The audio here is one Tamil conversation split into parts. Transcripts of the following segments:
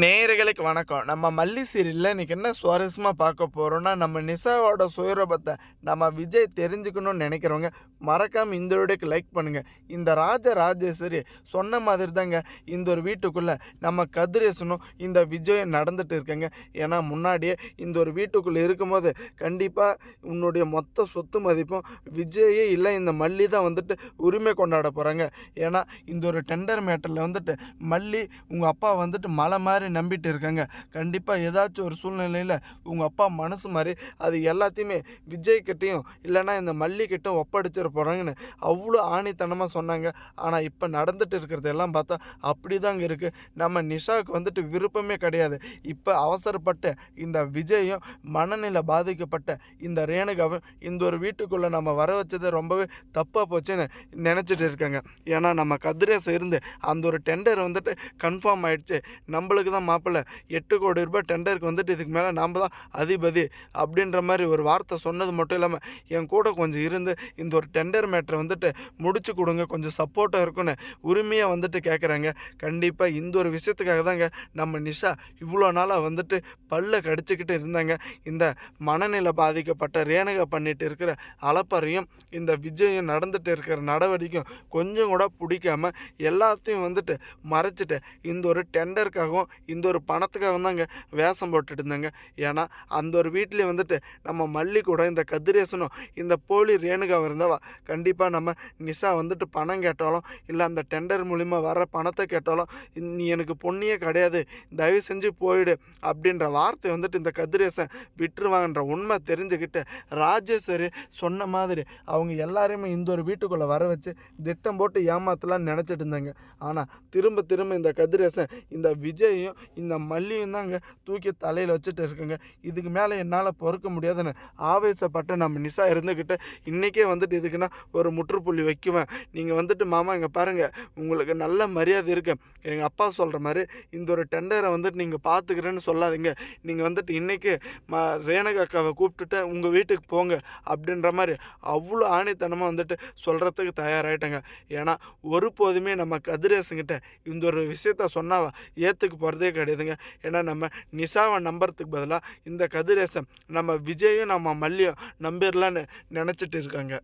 நேயர்களுக்கு வணக்கம். நம்ம மல்லி சீரியல்ல இன்னைக்கு என்ன சுவாரஸ்யமா பார்க்க போறோம்னா, நம்ம நிஷாவோட சுயரூபத்த நம்ம விஜய் தெரிஞ்சுக்கணும்னு நினைக்கிறவங்க, மறக்காம இந்த வீடியோக்கு லைக் பண்ணுங்க. இந்த ராஜராஜேஸ்வரி சொன்ன மாதிரி தாங்க இந்த ஒரு வீட்டுக்குள்ள நம்ம கதிரேசனும் இந்த விஜயும் நடந்துட்டு இருக்காங்க. ஏன்னா முன்னாடியே இந்த ஒரு வீட்டுக்குள்ள இருக்கும்போது கண்டிப்பா உன்னுடைய மொத்த சொத்து மதிப்பும் விஜயே இல்ல இந்த மல்லி தான் வந்துட்டு உரிமை கொண்டாட போறாங்க. ஏன்னா இந்த ஒரு டெண்டர் மேட்டர்ல வந்துட்டு மல்லி உங்க அப்பா வந்துட்டு மலை மாதிரி நம்பிட்டு இருக்காங்க. கண்டிப்பாக ஏதாச்சும் ஒரு சூழ்நிலையில் உங்கள் அப்பா மனசு மாதிரி அது எல்லாத்தையுமே விஜய் கிட்டேயும் இல்லைன்னா இந்த மல்லிகிட்டும் ஒப்படைச்சிட போகிறாங்கன்னு அவ்வளோ ஆணித்தனமாக சொன்னாங்க. ஆனால் இப்போ நடந்துட்டு இருக்கிறது எல்லாம் பார்த்தா அப்படி தாங்க இருக்குது. நம்ம நிஷாவுக்கு வந்துட்டு விருப்பமே கிடையாது. இப்போ அவசரப்பட்டு இந்த விஜயும் மனநிலை பாதிக்கப்பட்ட இந்த ரேணுகாவும் இந்த ஒரு வீட்டுக்குள்ளே நம்ம வர வச்சது ரொம்பவே தப்பாக போச்சுன்னு நினச்சிட்டு இருக்காங்க. ஏன்னா நம்ம கதிரேச இருந்து அந்த ஒரு டெண்டர் வந்துட்டு கன்ஃபார்ம் ஆயிடுச்சு. நம்மளுக்கு தான் மாப்பிள்ளை 8 கோடி ரூபாய் டெண்டருக்கு வந்துட்டு இதுக்கு மேலே நாம் தான் அதிபதி அப்படின்ற மாதிரி ஒரு வார்த்தை சொன்னது மட்டும் இல்லாமல் என் கூட கொஞ்சம் இருந்து இந்த ஒரு டெண்டர் மேட்டரை வந்துட்டு முடிச்சு கொடுங்க, கொஞ்சம் சப்போர்ட்டாக இருக்குன்னு உரிமையாக வந்துட்டு கேட்குறாங்க. கண்டிப்பாக இந்த ஒரு விஷயத்துக்காக தாங்க நம்ம நிஷா இவ்வளோ நாளாக வந்துட்டு பல்ல கடிச்சிக்கிட்டு இருந்தாங்க. இந்த மனநிலை பாதிக்கப்பட்ட ரேணுகா பண்ணிட்டு இருக்கிற அலப்பறையும் இந்த விஜயம் நடந்துட்டு இருக்கிற நடவடிக்கையும் கொஞ்சம் கூட பிடிக்காம எல்லாத்தையும் வந்துட்டு மறைச்சிட்டு இந்த ஒரு டெண்டருக்காகவும் இந்த ஒரு பணத்துக்காக தாங்க வேஷம் போட்டுட்டு இருந்தாங்க. ஏன்னா அந்த ஒரு வீட்லேயே வந்துட்டு நம்ம மல்லி கூட இந்த கதிரேசனும் இந்த போலி ரேணுகா இருந்தவா கண்டிப்பாக நம்ம நிஷா வந்துட்டு பணம் கேட்டாலும் இல்லை அந்த டெண்டர் மூலிமா வர பணத்தை கேட்டாலும் நீ எனக்கு பொண்ணியே கிடையாது, தயவு செஞ்சு போயிடு அப்படின்ற வார்த்தை வந்துட்டு இந்த கதிரேசன் விட்டுருவாங்கன்ற உண்மை தெரிஞ்சுக்கிட்டு ராஜேஸ்வரி சொன்ன மாதிரி அவங்க எல்லாரையுமே இந்த ஒரு வீட்டுக்குள்ளே வர வச்சு திட்டம் போட்டு ஏமாத்தலாம்னு நினச்சிட்டு இருந்தாங்க. ஆனால் திரும்ப திரும்ப இந்த கதிரேசன் இந்த விஜயும் இந்த மல்லியும் தாங்க தூக்கி தலையில் வச்சுட்டு இருக்குங்க. இதுக்கு மேலே என்னால் பொறுக்க முடியாதுன்னு ஆவேசப்பட்டு நம்ம நிஷா இருந்துக்கிட்டு இன்றைக்கே வந்துட்டு இதுக்குன்னா ஒரு முற்றுப்புள்ளி வைக்குவேன். நீங்கள் வந்துட்டு மாமா இங்கே பாருங்கள், உங்களுக்கு நல்ல மரியாதை இருக்குது, எங்கள் அப்பா சொல்கிற மாதிரி இந்த ஒரு டெண்டரை வந்துட்டு நீங்கள் பார்த்துக்கிறேன்னு சொல்லாதீங்க, நீங்கள் வந்துட்டு இன்றைக்கி ரேணுகா அக்காவை கூப்பிட்டுட்டு உங்கள் வீட்டுக்கு போங்க அப்படின்ற மாதிரி அவ்வளோ ஆணித்தனமாக வந்துட்டு சொல்கிறதுக்கு தயாராகிட்டாங்க. ஏன்னா ஒருபோதுமே நம்ம கதிரேசங்கிட்ட இந்த ஒரு விஷயத்த சொன்னாவா ஏற்றுக்கு போகிறதே கிடையாதுங்க. ஏன்னா நம்ம நிஷாவை நம்புறதுக்கு பதிலாக இந்த கதிரேசன் நம்ம விஜயும் நம்ம மல்லியும் நம்பிடலான்னு நினச்சிட்டு இருக்காங்க.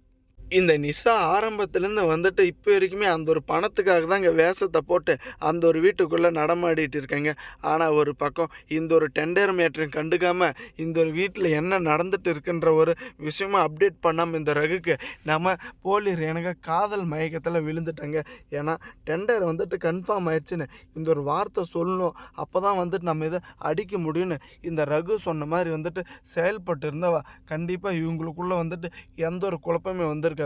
இந்த நிஷா ஆரம்பத்துலேருந்து வந்துட்டு இப்போ வரைக்குமே அந்த ஒரு பணத்துக்காக தான் இங்கே வேஷத்தை போட்டு அந்த ஒரு வீட்டுக்குள்ளே நடமாடிட்டு இருக்காங்க. ஆனால் ஒரு பக்கம் இந்த ஒரு டெண்டர் மேட்டரையும் கண்டுக்காமல் இந்த ஒரு வீட்டில் என்ன நடந்துட்டு இருக்குன்ற ஒரு விஷயமா அப்டேட் பண்ணாமல் இந்த ரகுக்கு நம்ம போலி ரேணுகா காதல் மயக்கத்தில் விழுந்துட்டாங்க. ஏன்னா டெண்டர் வந்துட்டு கன்ஃபார்ம் ஆயிடுச்சுன்னு இந்த ஒரு வார்த்தை சொல்லணும், அப்போ தான் வந்துட்டு நம்ம இதை அடிக்க முடியும்னு இந்த ரகு சொன்ன மாதிரி வந்துட்டு செயல்பட்டு இருந்தவா கண்டிப்பாக இவங்களுக்குள்ளே வந்துட்டு எந்த ஒரு குழப்பமே வந்திருக்காதுங்க.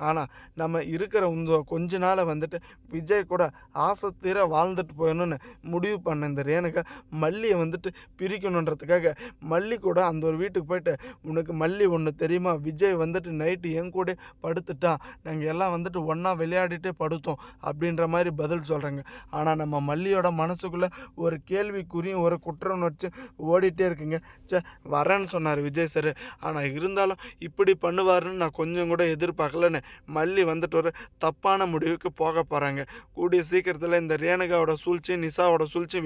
ஆனால் நம்ம இருக்கிற இந்த கொஞ்ச நாளை வந்துட்டு விஜய் கூட ஆசை தீர வாழ்ந்துட்டு போயணும்னு முடிவு பண்ண இந்த ரேணுகா மல்லியை வந்துட்டு பிரிக்கணுன்றதுக்காக மல்லி கூட அந்த ஒரு வீட்டுக்கு போயிட்டு உனக்கு மல்லி ஒன்று தெரியுமா, விஜய் வந்துட்டு நைட்டு என் கூட படுத்துட்டான், நாங்கள் எல்லாம் வந்துட்டு ஒன்றா விளையாடிட்டே படுத்தோம் அப்படின்ற மாதிரி பதில் சொல்கிறாங்க. ஆனால் நம்ம மல்லியோட மனசுக்குள்ளே ஒரு கேள்விக்குறியும் ஒரு குற்ற உணர்ச்சி ஓடிட்டே இருக்குங்க. வரேன்னு சொன்னார் விஜய் சார், ஆனால் இருந்தாலும் இப்படி பண்ணுவாருன்னு நான் கொஞ்சம் கூட எதிர்பார்க்கலன்னு மல்லி வந்துட்டு ஒரு தப்பான முடிவுக்கு போக போகிறாங்க. கூடிய சீக்கிரத்தில் இந்த ரேணுகாவோட சூழ்ச்சி நிஷாவோட சூழ்ச்சி